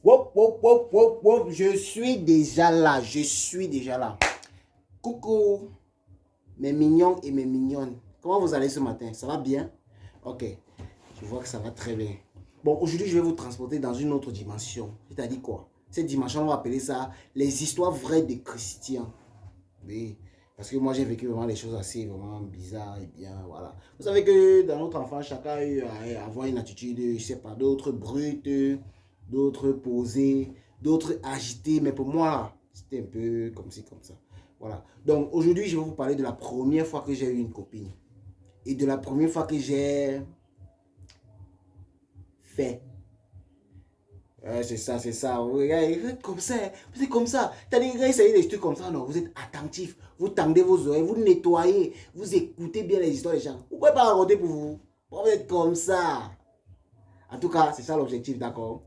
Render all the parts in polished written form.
Wop, wop, wop, wop, wop. Je suis déjà là. Je suis déjà là. Coucou, mes mignons et mes mignonnes. Comment vous allez ce matin? Ça va bien? Ok, je vois que ça va très bien. Bon, aujourd'hui, je vais vous transporter dans une autre dimension. C'est-à-dire quoi? Cette dimension, on va appeler ça les histoires vraies des chrétiens. Oui, parce que moi, j'ai vécu vraiment des choses assez vraiment bizarres et bien, voilà. Vous savez que dans notre enfance, chacun a eu à avoir une attitude, je sais pas, d'autres brutes, d'autres posées, d'autres agités. Mais pour moi, c'était un peu comme ci, comme ça. Voilà. Donc, aujourd'hui, je vais vous parler de la première fois que j'ai eu une copine. Et de la première fois que j'ai fait. C'est ça, c'est ça. Regardez, vous êtes comme ça. Vous êtes comme ça. C'est-à-dire, quand il des trucs comme ça, non, vous êtes attentif. Vous tendez vos oreilles, vous nettoyez, vous écoutez bien les histoires des gens. Vous ne pouvez pas raconter pour vous. Vous êtes comme ça. En tout cas, c'est ça l'objectif, d'accord?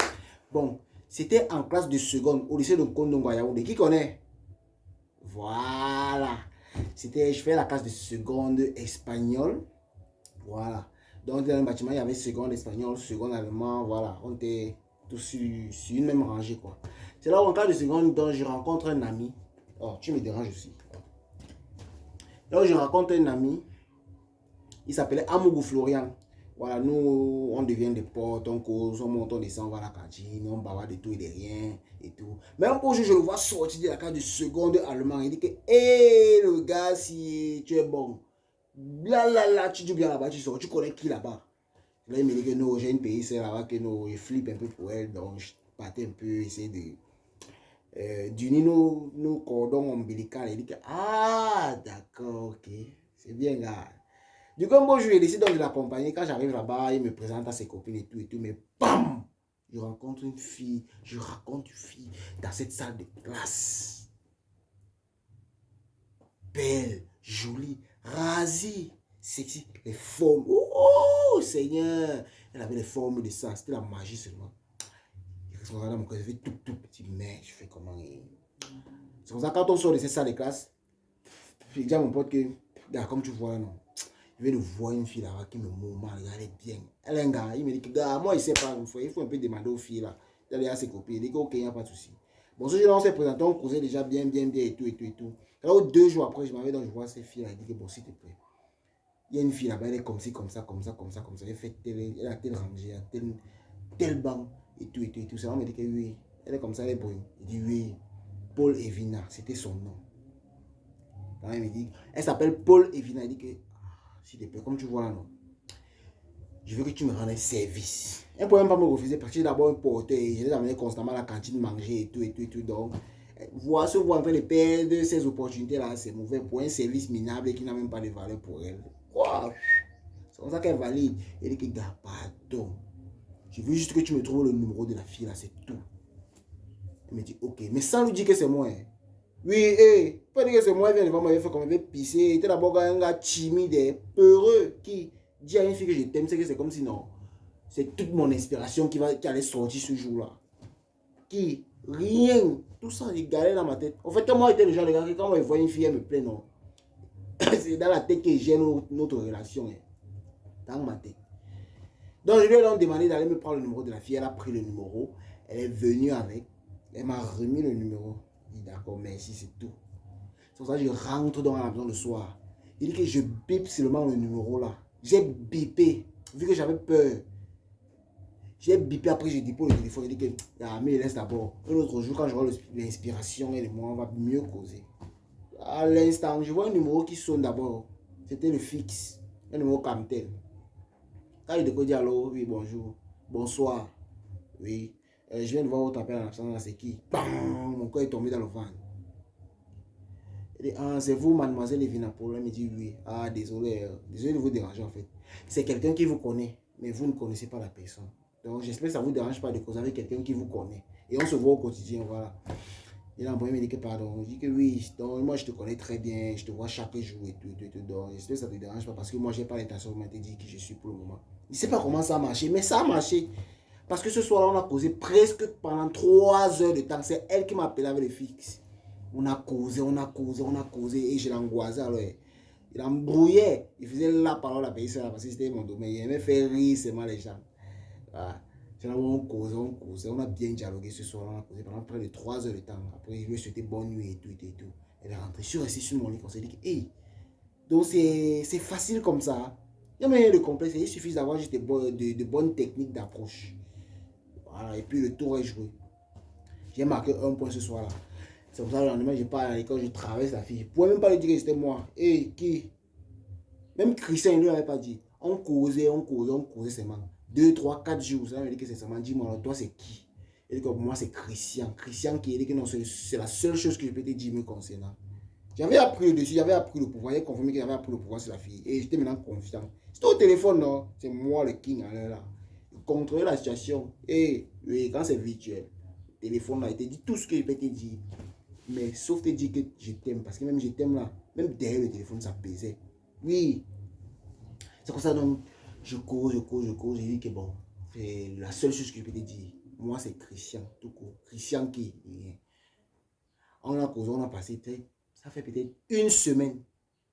Bon, c'était en classe de seconde au lycée de Kondongo à Yaoundé. Qui connaît? Voilà. Je fais la classe de seconde espagnol. Voilà. Donc, dans le bâtiment, il y avait seconde espagnol, seconde allemand. Voilà. On était tous sur une même rangée, quoi. C'est là où, en classe de seconde, donc, je rencontre un ami. Oh, tu me déranges aussi. Là où je rencontre un ami, il s'appelait Amougou Florian. Voilà, nous, on devient des potes, on cause, on monte, on descend, on va à la cantine, on bavarde de tout et de rien et tout. Mais un beau jour, je le vois sortir de la classe de seconde allemand. Il dit que, hé, le gars, si tu es bon, là, là, là, tu joues bien là-bas, tu sors, tu connais qui là-bas? Là, il me dit que non, j'ai une pays, c'est là-bas que non, je flippe un peu pour elle, donc je partais un peu, essayer d'unir nos cordons ombilicaux. Il dit que, ah, d'accord, ok, c'est bien là. Du coup, moi, je lui ai décidé de l'accompagner. Quand j'arrive là-bas, il me présente à ses copines et tout, mais bam! Je rencontre une fille, je raconte une fille dans cette salle de classe. Belle, jolie, rasée, sexy, les formes. Oh, Seigneur! Elle avait les formes de ça, c'était la magie seulement. Je regarde dans mon cœur, je fais tout, tout petit, mais je fais comment. C'est comme ça, quand on sort de cette salle de classe, je dis à mon pote que, gars, comme tu vois, non. Je vais le voir une fille là-bas qui me mouille, elle est bien. Elle est un gars, il me dit que, gars, moi, il sait pas, il faut un peu demander aux filles là. Il y a ses copines, il dit que, ok, il n'y a pas de souci. Bon, ce jour-là, on s'est présenté, on causait déjà bien, bien, bien et tout, et tout, et tout. Alors, 2 jours après, je m'avais donc, je vois ces filles là, il dit que, bon, s'il te plaît, il y a une fille là-bas, elle est comme ci, comme ça, comme ça, comme ça, comme ça. Elle fait elle a telle rangée, elle a tel banc, et tout, et tout, et tout. Ça, on me dit que oui, elle est comme ça, elle est brune. Il dit oui, Paul Evina, c'était son nom. Alors, il me dit, elle s'appelle Paul Evina, il dit que, s'il te plaît, comme tu vois là, non. Je veux que tu me rendes un service. Elle ne pouvait même pas me refuser parce que j'ai d'abord un porteur et je l'ai amené constamment à la cantine manger et tout et tout et tout. Donc, voir ce voit en train de perdre ces opportunités-là, c'est mauvais pour un service minable et qui n'a même pas de valeur pour elle. Quoi? C'est comme ça qu'elle valide. Elle dit que, gars, pardon. Je veux juste que tu me trouves le numéro de la fille là, c'est tout. Elle me dit, ok, mais sans lui dire que c'est moi. Hein. Oui, pas dire que c'est moi, elle vient devant moi, elle fait comme elle veut pisser. Il était d'abord un gars timide, peureux, qui dit à une fille que je t'aime, c'est que c'est comme si non. C'est toute mon inspiration qui allait sortir ce jour-là. Qui, rien, tout ça, il galère dans ma tête. En fait, moi, j'étais le genre de gars que quand je vois une fille, elle me plaît, non. C'est dans la tête que j'ai notre relation, hein. Dans ma tête. Donc, je lui ai donc demandé d'aller me prendre le numéro de la fille. Elle a pris le numéro. Elle est venue avec. Elle m'a remis le numéro. Je dis d'accord, merci, c'est tout. C'est pour ça que je rentre dans la maison le soir. Il dit que je bip seulement le numéro là. J'ai bipé, vu que j'avais peur. J'ai bipé, après j'ai dépose le téléphone. Il dit que, ah, mais laisse d'abord. Un autre jour, quand je vois l'inspiration et le moi, on va mieux causer. À l'instant, je vois un numéro qui sonne d'abord. C'était le fixe. Un numéro comme tel. Quand il décode, dit allô, oui, bonjour. Bonsoir. Oui. Je viens de voir votre appel en absence, c'est qui? Bam! Mon corps est tombé dans le ventre. Il dit, ah, c'est vous, mademoiselle Evina Paul. Elle me dit oui. Ah, désolé. Désolé de vous déranger en fait. C'est quelqu'un qui vous connaît, mais vous ne connaissez pas la personne. Donc, j'espère que ça ne vous dérange pas de causer avec quelqu'un qui vous connaît. Et on se voit au quotidien, voilà. Il a envoyé me dit que pardon. Je dis que oui, donc moi je te connais très bien, je te vois chaque jour et tout, et tout, donc j'espère que ça ne te dérange pas parce que moi j'ai pas l'intention de te dire qui je suis pour le moment. Je ne sais pas comment ça a marché, mais ça a marché. Parce que ce soir-là, on a causé presque pendant 3 heures de temps. C'est elle qui m'a appelé avec le fixe. On a causé, on a causé, on a causé et je l'angoissais alors. Il embrouillait. Il faisait la parole à personne parce que c'était mon domaine. Il aimait faire rire seulement les gens. Voilà. C'est là où on causait, on a bien dialogué ce soir, on a causé pendant près de 3 heures de temps. Après, je lui ai souhaité bonne nuit et tout, et tout. Elle est rentrée, je suis resté sur mon lit, on s'est dit que, hey, donc c'est facile comme ça. Il n'y a rien de complexe, il suffit d'avoir juste de bonnes techniques d'approche. Voilà, et puis le tour est joué. J'ai marqué 1 point ce soir-là. C'est pour ça que le lendemain, je pars à l'école, je traverse la fille. Je ne pouvais même pas lui dire que c'était moi. Et qui? Même Christian, il ne lui avait pas dit. On causait seulement. 2, 3, 4 jours. Ça veut dire que c'est seulement. Dis-moi, toi, c'est qui? Il dit que pour moi, c'est Christian. Christian qui dit que non, c'est la seule chose que je peux te dire me concernant. J'avais appris le dessus, j'avais appris le pouvoir. J'ai confirmé que j'avais appris le pouvoir sur la fille. Et j'étais maintenant confiant. C'était au téléphone, non? C'est moi le king à l'heure là. Contrôler la situation. Et oui, quand c'est virtuel, le téléphone là, il te dit tout ce que je peux te dire. Mais sauf te dire que je t'aime. Parce que même je t'aime là, même derrière le téléphone, ça pesait. Oui. C'est pour ça donc, je cours. J'ai dit que bon, c'est la seule chose que je peux te dire. Moi, c'est Christian, tout court. Christian qui. On a causé, on a passé. Ça fait peut-être 1 semaine.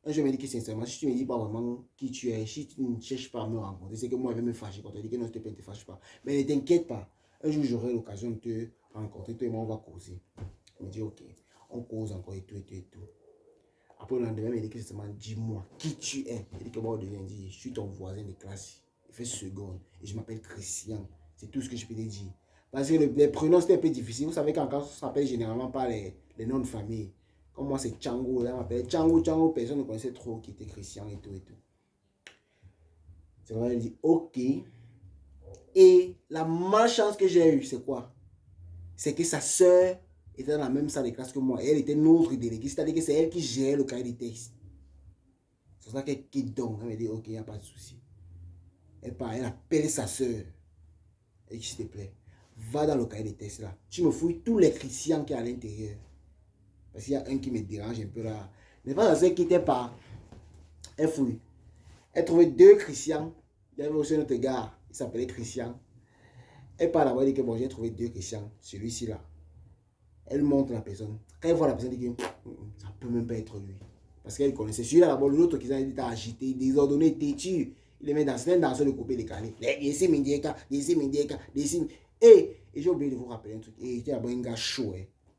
Un jour, je me dis que sincèrement, si tu me dis pas vraiment qui tu es, si tu ne cherches pas à me rencontrer, c'est que moi, je vais me fâcher quand tu dis que non, s'il te plaît, ne te fâche pas. Mais ne t'inquiète pas. Un jour, j'aurai l'occasion de te rencontrer. Toi et moi, on va causer. Je me dis, ok, on cause encore et tout. Après, le lendemain, il me dit que c'est seulement dis-moi qui tu es. Il dit que moi, il dit, je suis ton voisin de classe. Il fait seconde. Et je m'appelle Christian. C'est tout ce que je peux te dire. Parce que les prénoms, c'était un peu difficile. Vous savez qu'en ça s'appelle généralement pas les noms de famille. Comme moi, c'est Tchango. Là, on m'appelle Tchango. Personne ne connaissait trop qui était Christian et tout. C'est vrai, il dit, ok. Et la malchance que j'ai eue, c'est quoi? C'est que sa soeur était dans la même salle de classe que moi. Et elle était notre déléguée. C'est-à-dire que c'est elle qui gérait le cahier des textes. C'est pour ça qu'elle quitte donc. Elle me dit, ok, il n'y a pas de souci. Elle appelle sa soeur. Elle dit, s'il te plaît, va dans le cahier des textes là. Tu me fouilles tous les Christians qui sont à l'intérieur. Parce qu'il y a un qui me dérange un peu là. Mais pas la soeur qui n'était pas. Elle fouille. Elle trouvait 2 Christians. Il y avait aussi un autre gars. Il s'appelait Christian. Elle parle là-bas. Elle dit que bon, j'ai trouvé 2 Christians. Celui-ci là. Elle montre la personne. Quand elle voit la personne, elle dit que ça ne peut même pas être lui. Parce qu'elle connaissait celui-là là-bas. L'autre qui s'est agité, désordonné, têtu. Il est mis dans un danseur de coupé décalé. Et j'ai oublié de vous rappeler un truc. Et j'étais là-bas un gars chaud,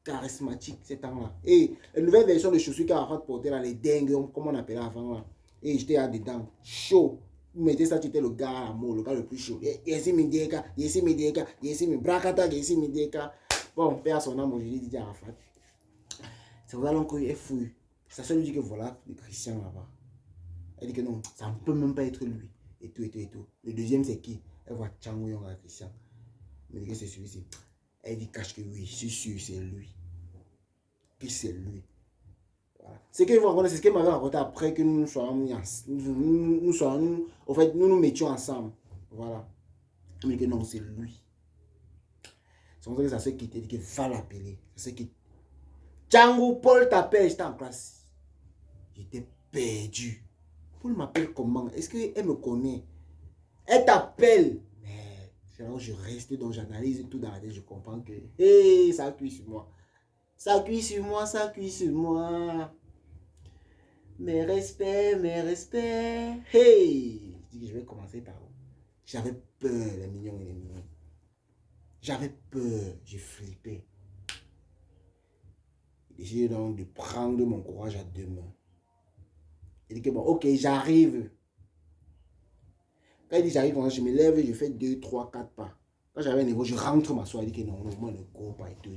charismatique, ces temps-là. Et la nouvelle version de chaussures qu'Arafat portait là, les dingues, comme on appelait avant là. Et j'étais là-dedans, chaud. Vous mettez ça, tu étais le gars à l'amour, le gars le plus chaud. Bon, père son âme, je lui dis à Arafat. C'est vrai qu'elle fouille. Ça seule lui dit que voilà, le Christian là-bas. Elle dit que non, ça ne peut même pas être lui. Et tout. Le deuxième, c'est qui? Elle voit Tchango Yonga Christian. Mais dit que c'est celui-ci. Elle dit cache que oui, je suis sûr, c'est lui. Puis c'est lui. Voilà. Ce que je vous raconte, c'est ce qu'elle m'avait raconté après que nous soyons au fait, nous mettions ensemble. Voilà. Elle me dit que non, c'est lui. C'est pour ça que ça s'est quitté. Elle dit que va l'appeler. Ça s'est quitté. Tchango, Paul t'appelle, j'étais en classe. J'étais perdu. Paul m'appelle comment? Est-ce qu'elle me connaît? Elle t'appelle. Mais c'est là où je reste, donc j'analyse tout dans la tête. Je comprends que hey, ça cuit sur moi. Ça cuit sur moi. Mes respects. Hey! Je dis que je vais commencer par où? J'avais peur, les mignons et les mignons. J'avais peur, j'ai flippé. J'ai décidé donc de prendre mon courage à 2 mains. Il dit que bon, ok, j'arrive. Quand il dit j'arrive, je me lève, je fais 2, 3, 4 pas. Quand j'avais un niveau, je rentre m'asseoir. Il dit que non, moi ne cours pas et tout.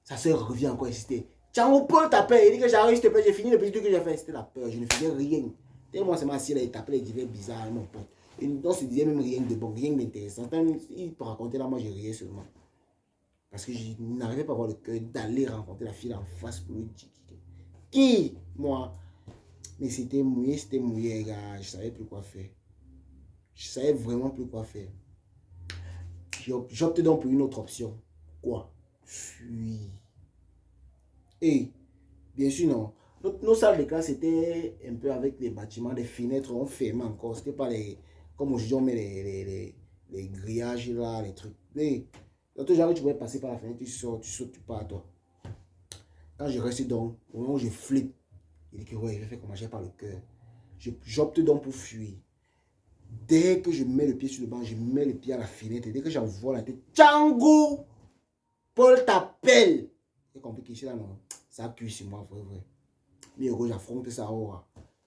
Sa soeur revient encore insister. Tiens, Paul t'appelle. Il dit que j'arrive, s'il te plaît, j'ai fini le petit truc que j'ai fait. C'était la peur, je ne faisais rien. Tellement c'est ma sœur, il t'appelait, il disait bizarre, mon pote. On se disait même rien de bon, rien d'intéressant. Il peut raconter là, moi je riais seulement. Parce que je n'arrivais pas à avoir le cœur d'aller rencontrer la fille en face pour lui dire qui? Moi. Mais c'était mouillé, gars. Je savais plus quoi faire. Je savais vraiment plus quoi faire. J'opte donc pour une autre option. Quoi? Fuir. Et, bien sûr, non. Nos salles de classe étaient un peu avec des bâtiments, des fenêtres, on fermait encore. C'était pas les. Comme aujourd'hui, on met les grillages là, les trucs. Mais, l'autre jour, tu pouvais passer par la fenêtre, tu sautes, tu pars à toi. Quand je reste donc, au moment où je flippe, il dit que ouais, je vais faire comment j'ai par le cœur. J'opte donc pour fuir. Dès que je mets le pied sur le banc, je mets le pied à la fenêtre. Dès que j'envoie la tête, Django, Paul t'appelle. J'ai compris qu'ici, là, non, ça appuie sur moi, vrai. Mais heureux, j'affronte ça. Oh,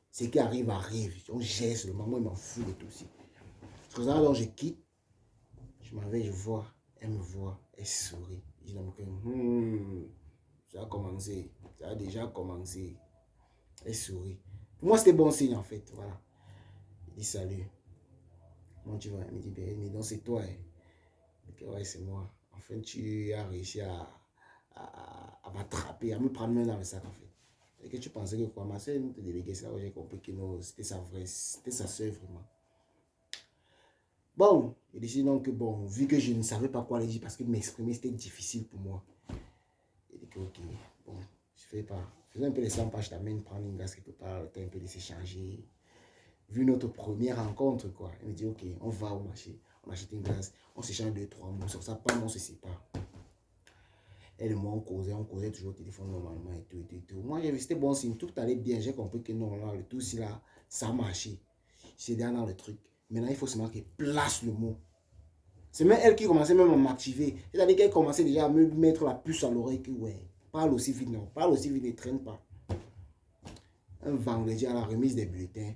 ce qui arrive, arrive. On gère seulement. Moi, il m'en fout de tout aussi. C'est pour ça, donc, je quitte. Je m'en vais, je vois. Elle me voit. Elle sourit. Je dis dans mon cœur, ça a commencé. Ça a déjà commencé. Elle sourit. Pour moi, c'était bon signe, en fait. Voilà. Il dit salut. Comment tu vas? Elle me dit, ben, mais non, c'est toi. Hein. Okay, ouais, c'est moi. Enfin, tu as réussi à m'attraper, à me prendre main dans le sac, en fait. Et que tu pensais que quoi, ma soeur nous te déléguait ça, j'ai compris que non, c'était sa vraie, c'était sa soeur vraiment. Bon, il dit donc que bon, vu que je ne savais pas quoi lui dire parce que m'exprimer c'était difficile pour moi. Il dit que ok, bon, je fais pas. Faisons un peu les 100 pas, je t'amène prendre une glace quelque part, le temps un peu de s'échanger. Vu notre première rencontre, quoi. Il me dit ok, on va au marché, on achète une glace, on s'échange 2-3 mots, sur ça, pas on se sépare. Elle et moi, on causait toujours au téléphone normalement et tout. Moi, j'ai vu, c'était bon signe, tout allait bien. J'ai compris que non, là, le tout, si là, ça marchait. C'est derrière dans le truc. Maintenant, il faut seulement qu'elle place le mot. C'est même elle qui commençait même à m'activer. C'est-à-dire qu'elle commençait déjà à me mettre la puce à l'oreille que, ouais, parle aussi vite, non, parle aussi vite, ne traîne pas. Un vendredi à la remise des bulletins,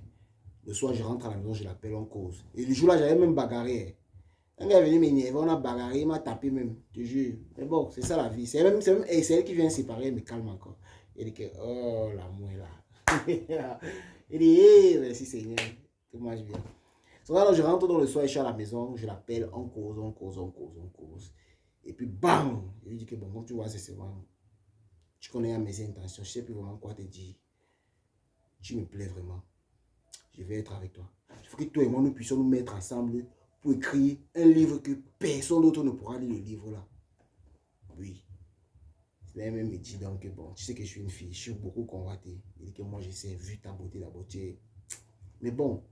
le soir, je rentre à la maison, je l'appelle en cause. Et le jour-là, j'avais même bagarré. Un gars est venu m'énerver, on a bagarré, il m'a tapé même, je te jure. Mais bon, c'est ça la vie. C'est elle qui vient séparer, elle me calme encore. Il dit que, oh, la mouille là. Il dit, hey, merci Seigneur, tout marche bien. Alors, je rentre dans le soir, je suis à la maison, je l'appelle, on cause. Et puis, bam! Je lui dis que, bon, comme tu vois, c'est vraiment, tu connais mes intentions, je ne sais plus vraiment quoi te dire. Tu me plais vraiment. Je vais être avec toi. Il faut que toi et moi, nous puissions nous mettre ensemble pour écrire un livre que personne d'autre ne pourra lire le livre là. Oui. Elle même me dit donc que bon, tu sais que je suis une fille, je suis beaucoup convoitée. Il dit que moi je sais, vu ta beauté, la beauté. Mais bon,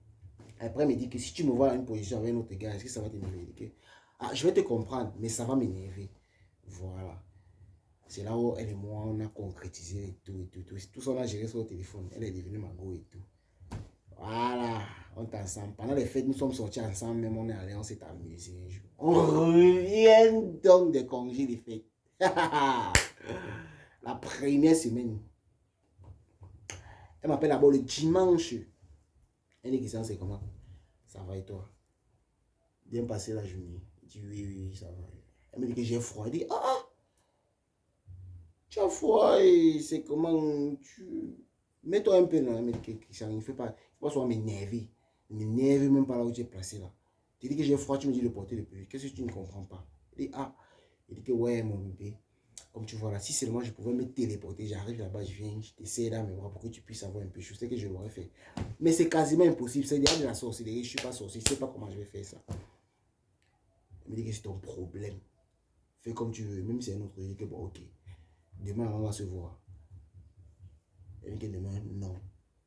après il me dit que si tu me vois à une position avec un autre gars, est-ce que ça va t'énerver? Il dit que, ah, je vais te comprendre, mais ça va m'énerver. Voilà. C'est là où elle et moi, on a concrétisé et tout. Tout ça, on a géré sur le téléphone. Elle est devenue ma go et tout. Voilà, on est ensemble. Pendant les fêtes, nous sommes sortis ensemble, même on est allé, on s'est amusé. On revient donc des congés des fêtes. La première semaine. Elle m'appelle d'abord le dimanche. Elle dit que ça, c'est comment? Ça va et toi? Bien passé la journée. Je dis oui, ça va. Elle me dit que j'ai froid. Elle dit, ah, tu as froid et c'est comment tu... Mets-toi un peu là. Elle me dit que ça ne fait pas. Il faut pas m'énerver. M'énerver même pas là où tu es placé là. Tu dis que j'ai froid, tu me dis de porter le plus. Qu'est-ce que tu ne comprends pas? Elle dit, ah. Elle dit que ouais, mon bébé. Comme tu vois là, si seulement je pouvais me téléporter, j'arrive là-bas, je viens, je t'essaie dans mes bras pour que tu puisses avoir un peu. Je sais que je l'aurais fait. Mais c'est quasiment impossible. C'est déjà de la sorcellerie. Je ne suis pas sorcier. Je ne sais pas comment je vais faire ça. Elle me dit que c'est ton problème. Fais comme tu veux. Même si c'est un autre, je dis que bon, ok. Demain, on va se voir. Elle dit que demain, non.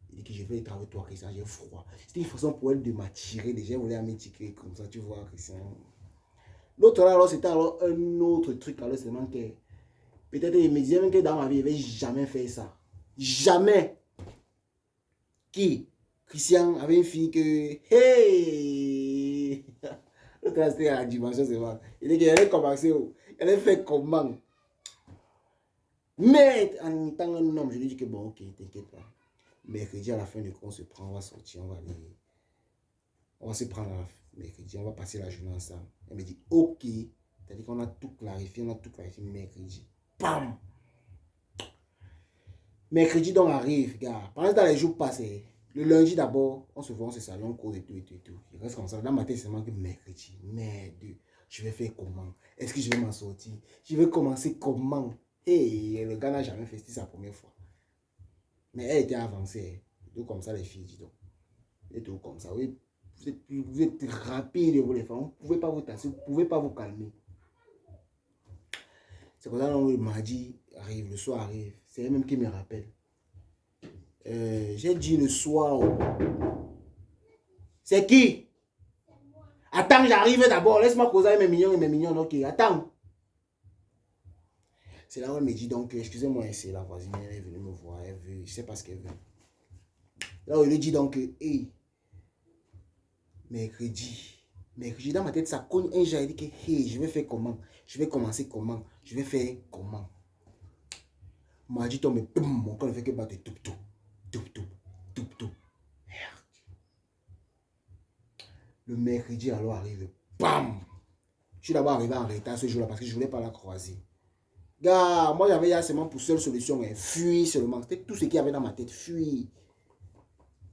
Il dit que je vais être avec toi, Christian. J'ai froid. C'était une façon pour elle de m'attirer. Déjà, elle voulait m'étiquer comme ça, tu vois, Christian. L'autre là, alors, c'était alors un autre truc. Alors, c'est que peut-être il me disait même que dans ma vie, il n'avait jamais fait ça. Jamais. Qui? Christian avait une fille que... Hey! L'autre là, c'était à la dimension, c'est vrai. Il dit qu'elle allait commencer. Elle allait faire comment? Mais en tant qu'homme, je lui dis que bon, ok, t'inquiète pas. Mercredi, à la fin du cours, on se prend, on va sortir, on va aller. On va se prendre à la mercredi, on va passer la journée ensemble. Elle me dit, ok. C'est-à-dire qu'on a tout clarifié, mercredi. Bam! Mercredi donc arrive, gars. Pendant que les jours passent, le lundi d'abord, on se voit, on se salon, on cause et tout. Il reste comme ça. Dans ma tête, c'est que mercredi, merde, je vais faire comment? Est-ce que je vais m'en sortir? Je vais commencer comment? Et le gars n'a jamais fait sa première fois. Mais elle était avancée. Tout comme ça, les filles, dis donc. Et tout comme ça. Oui, vous êtes rapide, vous les femmes. Vous ne pouvez pas vous tasser, vous ne pouvez pas vous calmer. C'est comme ça que le mardi arrive, le soir arrive. C'est elle même qui me rappelle. J'ai dit le soir. C'est qui? Attends, j'arrive d'abord. Laisse-moi causer avec mes mignons. Ok, attends. C'est là où elle me dit donc, excusez-moi, c'est la voisine, elle est venue me voir, elle veut, je ne sais pas ce qu'elle veut. Là où elle lui dit donc, hey, Mercredi, dans ma tête, ça cogne un jour. Il dit que hey, je vais faire comment? Je vais commencer comment? Je vais faire comment? Mardi tombe, boum, mon corps ne fait que battre tout, tout, tout, tout, tout, tout. Merde. Le mercredi, alors arrive, bam! Je suis d'abord arrivé en retard ce jour-là parce que je ne voulais pas la croiser. Gars, moi j'avais seulement pour seule solution, hein, fuir seulement. C'était tout ce qu'il y avait dans ma tête, fuir.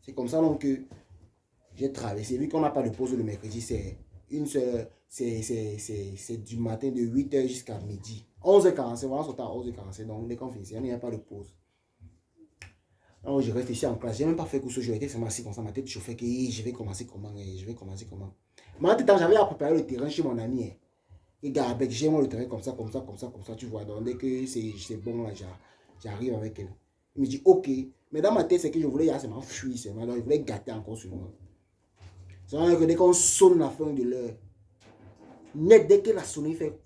C'est comme ça donc que j'ai traversé. Vu qu'on n'a pas de pause le mercredi, c'est du matin de 8h jusqu'à midi. 11h45, voilà, on à 11h45. Donc dès qu'on finit, il n'y a pas de pause. Alors je reste ici en classe. Je n'ai même pas fait cours ce jour. J'étais seulement assis comme ça. Ma tête chauffait que je vais commencer comment. Je vais commencer comment. Mais en tout temps, j'avais à préparer le terrain chez mon ami. Et gars, avec j'ai moi le terrain comme ça, comme ça, comme ça, comme ça. Tu vois. Donc dès que c'est bon, là, j'arrive avec elle. Il me dit ok. Mais dans ma tête, c'est que je voulais seulement fuir. Donc je voulais gâter encore sur moi. C'est vrai que dès qu'on sonne la fin de l'heure, net, dès qu'elle a sonné, il fait.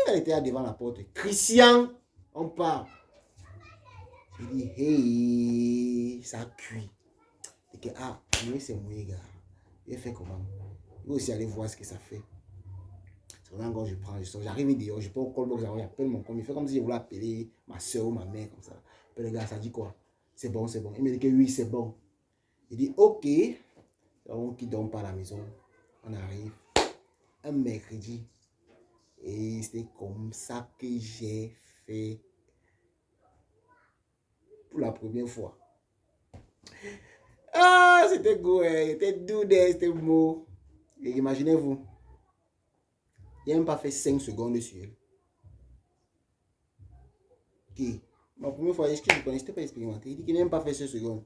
Elle était là devant la porte. Christian, on part. Je dis, hey, ça cuit. Et que, ah, mais c'est mouillé, gars. Il fait comment? Il faut aussi aller voir ce que ça fait. C'est vraiment quand je prends, je sors. J'arrive dehors, je prends au callbox, j'appelle mon compte. Il fait comme si je voulais appeler ma soeur ou ma mère, comme ça. Puis le gars, ça dit quoi? C'est bon, c'est bon. Il me dit que oui, c'est bon. Il dit, ok. On quitte donc par la maison. On arrive. Un mercredi. Et c'est comme ça que j'ai fait pour la première fois. Ah, c'était go, c'était doux, c'était beau. Et imaginez-vous, il n'a même pas fait 5 secondes sur elle. Qui? Ma première fois, est-ce que je ne connaissais pas expérimenté? Il dit qu'il n'a même pas fait 5 secondes.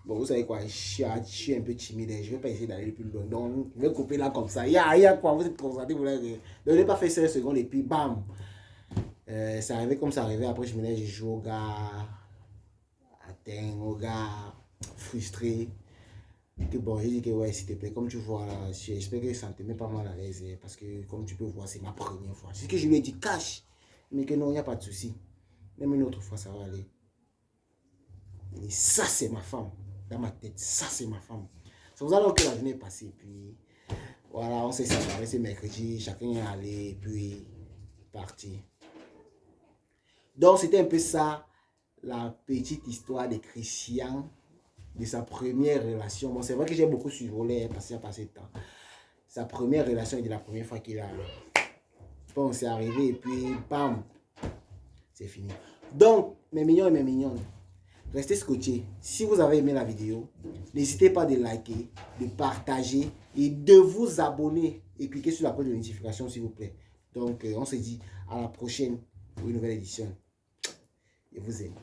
Bon, vous savez quoi, je suis un peu timide, je ne vais pas essayer d'aller plus loin. Donc, je vais couper là comme ça. Il y a quoi, vous êtes concentré, vous l'avez. Donc, je n'ai pas fait 5 secondes et puis bam. Ça arrivait comme ça arrivait. Après, je venais, je joue au gars, atteint, au gars, frustré. Que bon, j'ai dit que ouais, s'il te plaît, comme tu vois là, j'espère que ça ne te met pas mal à l'aise. Parce que, comme tu peux voir, c'est ma première fois. C'est ce que je lui ai dit, cache. Mais que non, il n'y a pas de souci. Même une autre fois, ça va aller. Et ça, c'est ma femme. Dans ma tête, ça, c'est ma femme. C'est pour ça que la journée est passée. Puis, voilà, on s'est séparés ce mercredi. Chacun est allé, puis parti. Donc, c'était un peu ça, la petite histoire de Christian, de sa première relation. Bon, c'est vrai que j'ai beaucoup survolé parce qu'il a passé de temps. Sa première relation était la première fois qu'il a... Bon, c'est arrivé et puis, bam, c'est fini. Donc, mes mignons et mes mignonnes, restez scotchés. Si vous avez aimé la vidéo, n'hésitez pas de liker, de partager et de vous abonner et cliquer sur la cloche de notification s'il vous plaît. Donc, on se dit à la prochaine pour une nouvelle édition. Je vous aime.